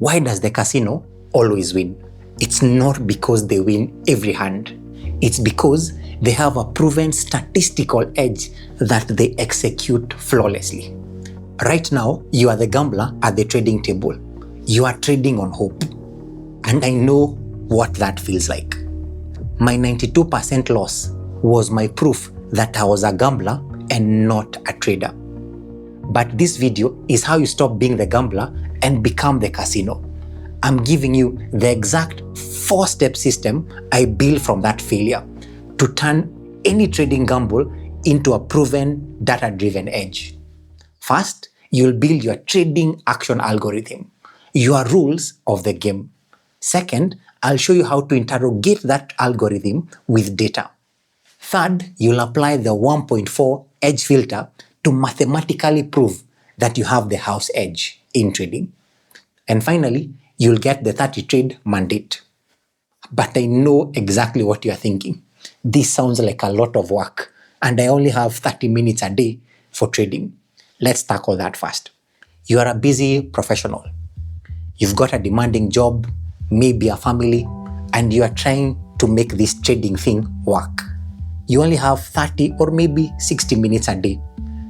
Why does the casino always win? It's not because they win every hand. It's because they have a proven statistical edge that they execute flawlessly. Right now, you are the gambler at the trading table. You are trading on hope. And I know what that feels like. My 92% loss was my proof that I was a gambler and not a trader. But this video is how you stop being the gambler and become the casino. I'm giving you the exact 4-step system I built from that failure to turn any trading gamble into a proven data-driven edge. First, you'll build your trading action algorithm, your rules of the game. Second, I'll show you how to interrogate that algorithm with data. Third, you'll apply the 1.4 edge filter to mathematically prove that you have the house edge in trading. And finally, you'll get the 30 trade mandate. But I know exactly what you're thinking. This sounds like a lot of work, and I only have 30 minutes a day for trading. Let's tackle that first. You are a busy professional. You've got a demanding job, maybe a family, and you are trying to make this trading thing work. You only have 30 or maybe 60 minutes a day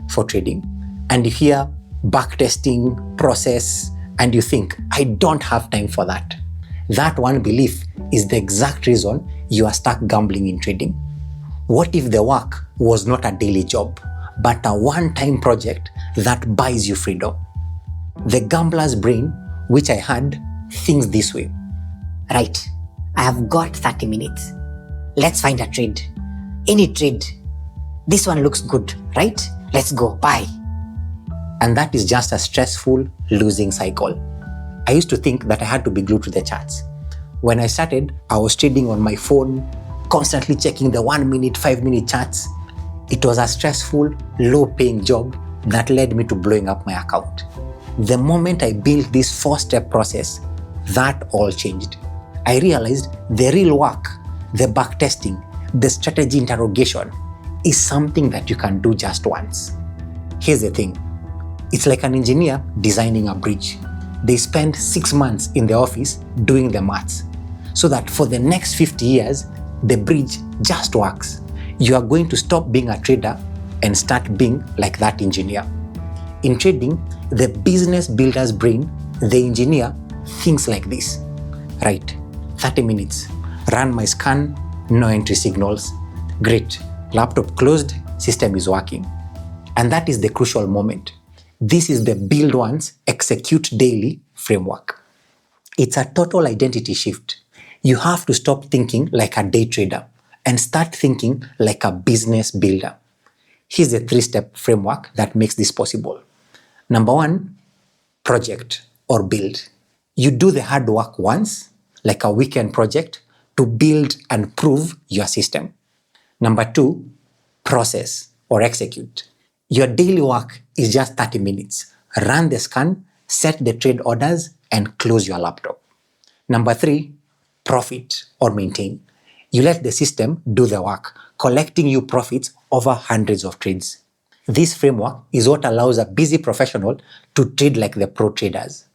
for trading. And you hear backtesting, process, and you think, I don't have time for that. That one belief is the exact reason you are stuck gambling in trading. What if the work was not a daily job, but a one-time project that buys you freedom? The gambler's brain, which I had, thinks this way. Right, I have got 30 minutes. Let's find a trade. Any trade. This one looks good, right? Let's go, bye. And that is just a stressful losing cycle. I used to think that I had to be glued to the charts. When I started, I was trading on my phone, constantly checking the 1 minute, 5 minute charts. It was a stressful, low-paying job that led me to blowing up my account. The moment I built this 4-step process, that all changed. I realized the real work, the backtesting, the strategy interrogation is something that you can do just once. Here's the thing. It's like an engineer designing a bridge. They spend 6 months in the office doing the maths so that for the next 50 years, the bridge just works. You are going to stop being a trader and start being like that engineer. In trading, the business builder's brain, the engineer, thinks like this. Right, 30 minutes, run my scan, no entry signals. Great, laptop closed, system is working. And that is the crucial moment. This is the build once, execute daily framework. It's a total identity shift. You have to stop thinking like a day trader and start thinking like a business builder. Here's the 3-step framework that makes this possible. Number 1, project or build. You do the hard work once, like a weekend project, to build and prove your system. Number 2, process or execute. Your daily work is just 30 minutes. Run the scan, set the trade orders, and close your laptop. Number 3, profit or maintain. You let the system do the work, collecting you profits over hundreds of trades. This framework is what allows a busy professional to trade like the pro traders.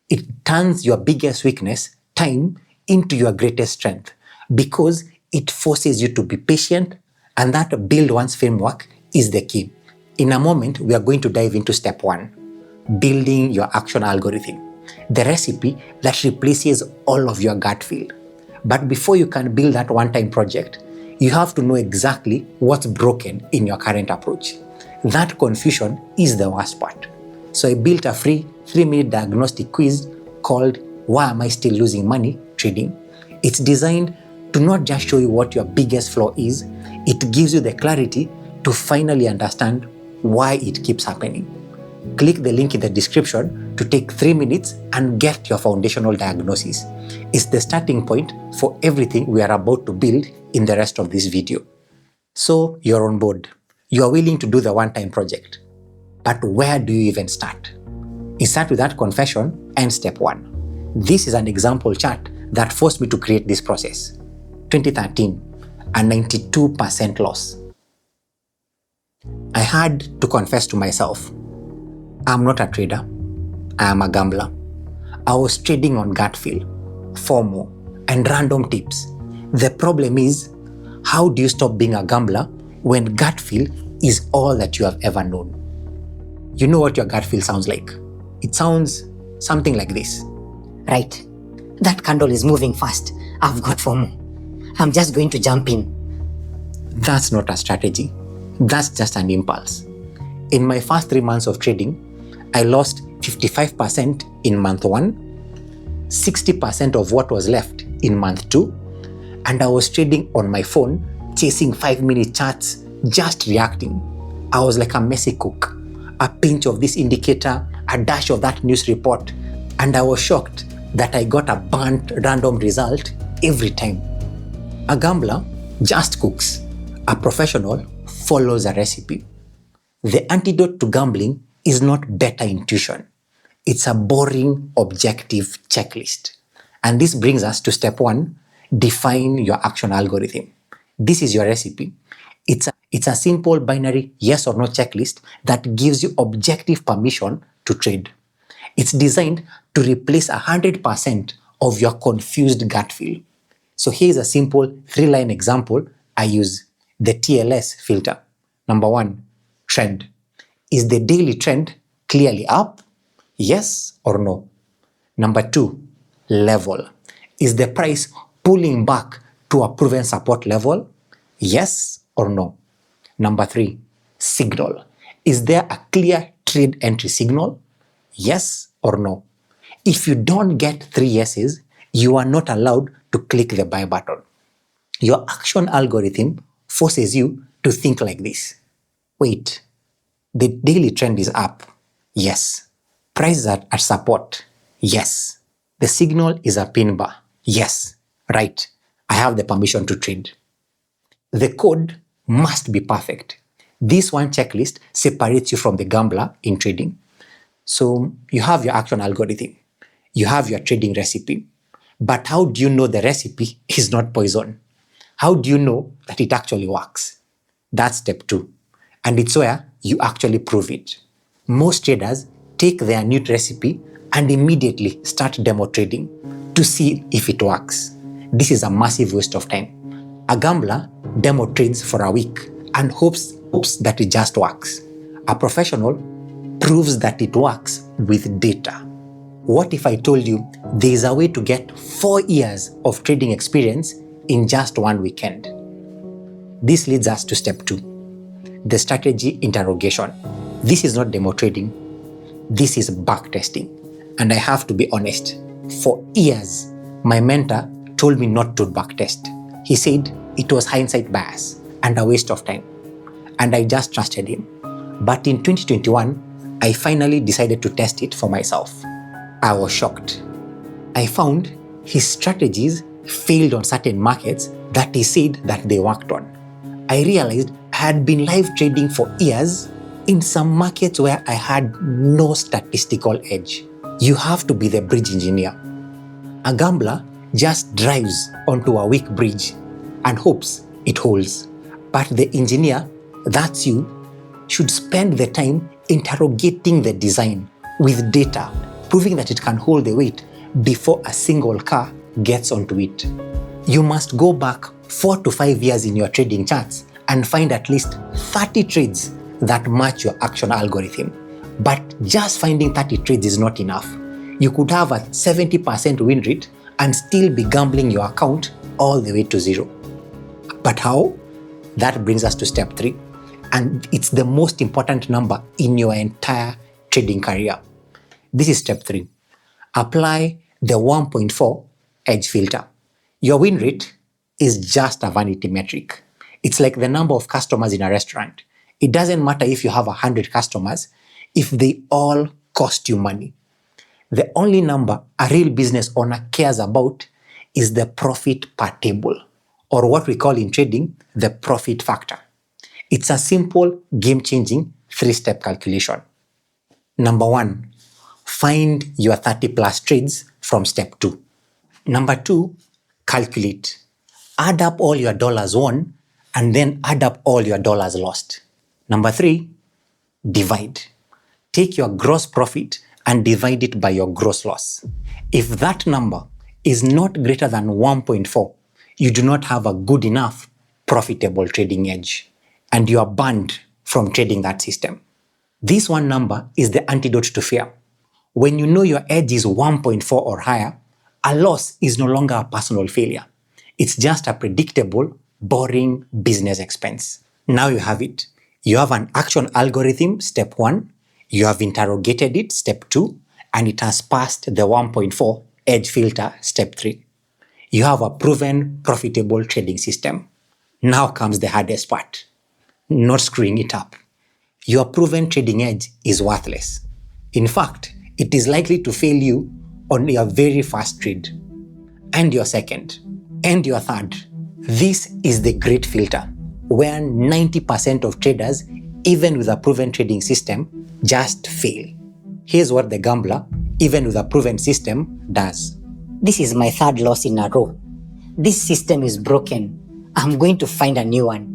It turns your biggest weakness, time, into your greatest strength because it forces you to be patient, and that build once framework is the key. In a moment, we are going to dive into step 1, building your action algorithm, the recipe that replaces all of your gut feel. But before you can build that one-time project, you have to know exactly what's broken in your current approach. That confusion is the worst part. So I built a free 3-minute diagnostic quiz called Why Am I Still Losing Money Trading? It's designed to not just show you what your biggest flaw is, it gives you the clarity to finally understand why it keeps happening. Click the link in the description to take 3 minutes and get your foundational diagnosis. It's the starting point for everything we are about to build in the rest of this video. So you're on board. You are willing to do the one-time project. But where do you even start? You start with that confession and step 1. This is an example chart that forced me to create this process. 2013, a 92% loss. I had to confess to myself, I'm not a trader, I am a gambler. I was trading on gut feel, FOMO, and random tips. The problem is, how do you stop being a gambler when gut feel is all that you have ever known? You know what your gut feel sounds like. It sounds something like this. Right. That candle is moving fast. I've got FOMO. I'm just going to jump in. That's not a strategy. That's just an impulse. In my first 3 months of trading, I lost 55% in month 1, 60% of what was left in month 2, and I was trading on my phone, chasing 5-minute charts, just reacting. I was like a messy cook, a pinch of this indicator, a dash of that news report, and I was shocked that I got a burnt random result every time. A gambler just cooks. A professional follows a recipe. The antidote to gambling is not better intuition. It's a boring, objective checklist. And this brings us to step 1, define your action algorithm. This is your recipe. It's a simple binary yes or no checklist that gives you objective permission to trade. It's designed to replace 100% of your confused gut feel. So here's a simple 3-line example I use, the TLS filter. Number 1, trend. Is the daily trend clearly up? Yes or no? Number 2, level. Is the price pulling back to a proven support level? Yes or no? Number 3, signal. Is there a clear trade entry signal? Yes or no? If you don't get 3 yeses, you are not allowed to click the buy button. Your action algorithm forces you to think like this. Wait, the daily trend is up. Yes. Prices are at support. Yes. The signal is a pin bar. Yes. Right. I have the permission to trade. The code must be perfect. This one checklist separates you from the gambler in trading. So you have your action algorithm. You have your trading recipe. But how do you know the recipe is not poison? How do you know that it actually works? That's step 2. And it's where you actually prove it. Most traders take their new recipe and immediately start demo trading to see if it works. This is a massive waste of time. A gambler demo trades for a week and hopes that it just works. A professional proves that it works with data. What if I told you there is a way to get 4 years of trading experience in just 1 weekend? This leads us to step 2, the strategy interrogation. This is not demo trading. This is back testing. And I have to be honest, for years, my mentor told me not to back test. He said it was hindsight bias and a waste of time. And I just trusted him. But in 2021, I finally decided to test it for myself. I was shocked. I found his strategies failed on certain markets that he said that they worked on. I realized I had been live trading for years in some markets where I had no statistical edge. You have to be the bridge engineer. A gambler just drives onto a weak bridge and hopes it holds. But the engineer, that's you, should spend the time interrogating the design with data, proving that it can hold the weight before a single car gets onto it. You must go back 4 to 5 years in your trading charts and find at least 30 trades that match your action algorithm. But just finding 30 trades is not enough. You could have a 70% win rate and still be gambling your account all the way to 0. But how? That brings us to step 3. And it's the most important number in your entire trading career. This is step 3. Apply the 1.4 edge filter. Your win rate is just a vanity metric. It's like the number of customers in a restaurant. It doesn't matter if you have 100 customers, if they all cost you money. The only number a real business owner cares about is the profit per table, or what we call in trading the profit factor. It's a simple, game-changing 3-step calculation. Number 1, find your 30 plus trades from step 2. Number 2, calculate. Add up all your dollars won and then add up all your dollars lost. Number 3, divide. Take your gross profit and divide it by your gross loss. If that number is not greater than 1.4, you do not have a good enough profitable trading edge, and you are banned from trading that system. This one number is the antidote to fear. When you know your edge is 1.4 or higher, a loss is no longer a personal failure. It's just a predictable, boring business expense. Now you have it. You have an action algorithm, step 1. You have interrogated it, step 2. And it has passed the 1.4 edge filter, step 3. You have a proven, profitable trading system. Now comes the hardest part. Not screwing it up. Your proven trading edge is worthless. In fact, it is likely to fail you on your very first trade, and your second, and your third. This is the great filter, where 90% of traders, even with a proven trading system, just fail. Here's what the gambler, even with a proven system, does. This is my third loss in a row. This system is broken. I'm going to find a new one.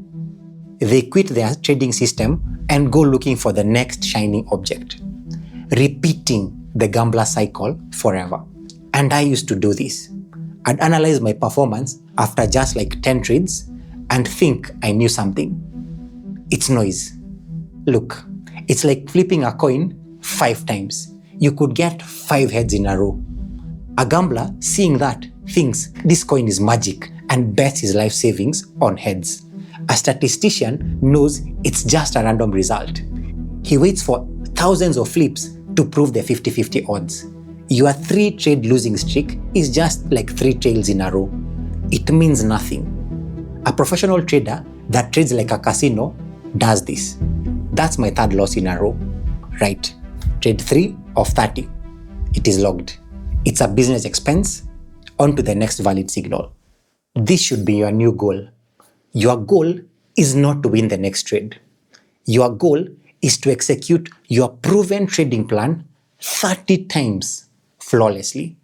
They quit their trading system and go looking for the next shining object, repeating the gambler cycle forever. And I used to do this. I'd analyze my performance after just like 10 trades and think I knew something. It's noise. Look, it's like flipping a coin 5 times. You could get 5 heads in a row. A gambler, seeing that, thinks this coin is magic and bets his life savings on heads. A statistician knows it's just a random result. He waits for thousands of flips to prove the 50-50 odds. Your 3-trade losing streak is just like 3 tails in a row. It means nothing. A professional trader that trades like a casino does this. That's my third loss in a row. Right. Trade 3 of 30. It is logged. It's a business expense. On to the next valid signal. This should be your new goal. Your goal is not to win the next trade. Your goal is to execute your proven trading plan 30 times flawlessly.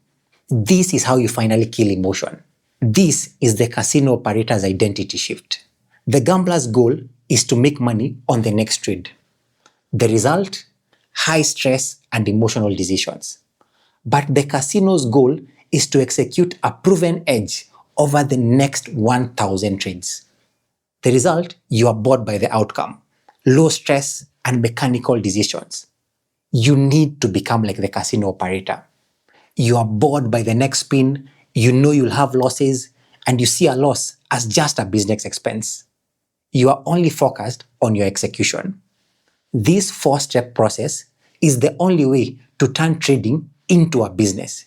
This is how you finally kill emotion. This is the casino operator's identity shift. The gambler's goal is to make money on the next trade. The result? High stress and emotional decisions. But the casino's goal is to execute a proven edge over the next 1,000 trades. The result? You are bored by the outcome. Low stress and mechanical decisions. You need to become like the casino operator. You are bored by the next spin, you know you'll have losses, and you see a loss as just a business expense. You are only focused on your execution. This 4-step process is the only way to turn trading into a business.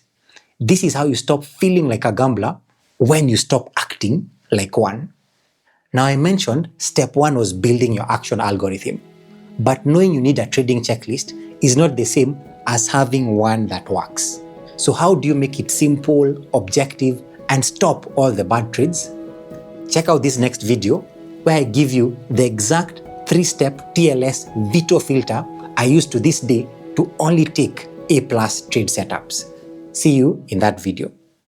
This is how you stop feeling like a gambler when you stop acting like one. Now, I mentioned step 1 was building your action algorithm. But knowing you need a trading checklist is not the same as having one that works. So how do you make it simple, objective, and stop all the bad trades? Check out this next video where I give you the exact 3-step TLS veto filter I use to this day to only take A+ trade setups. See you in that video.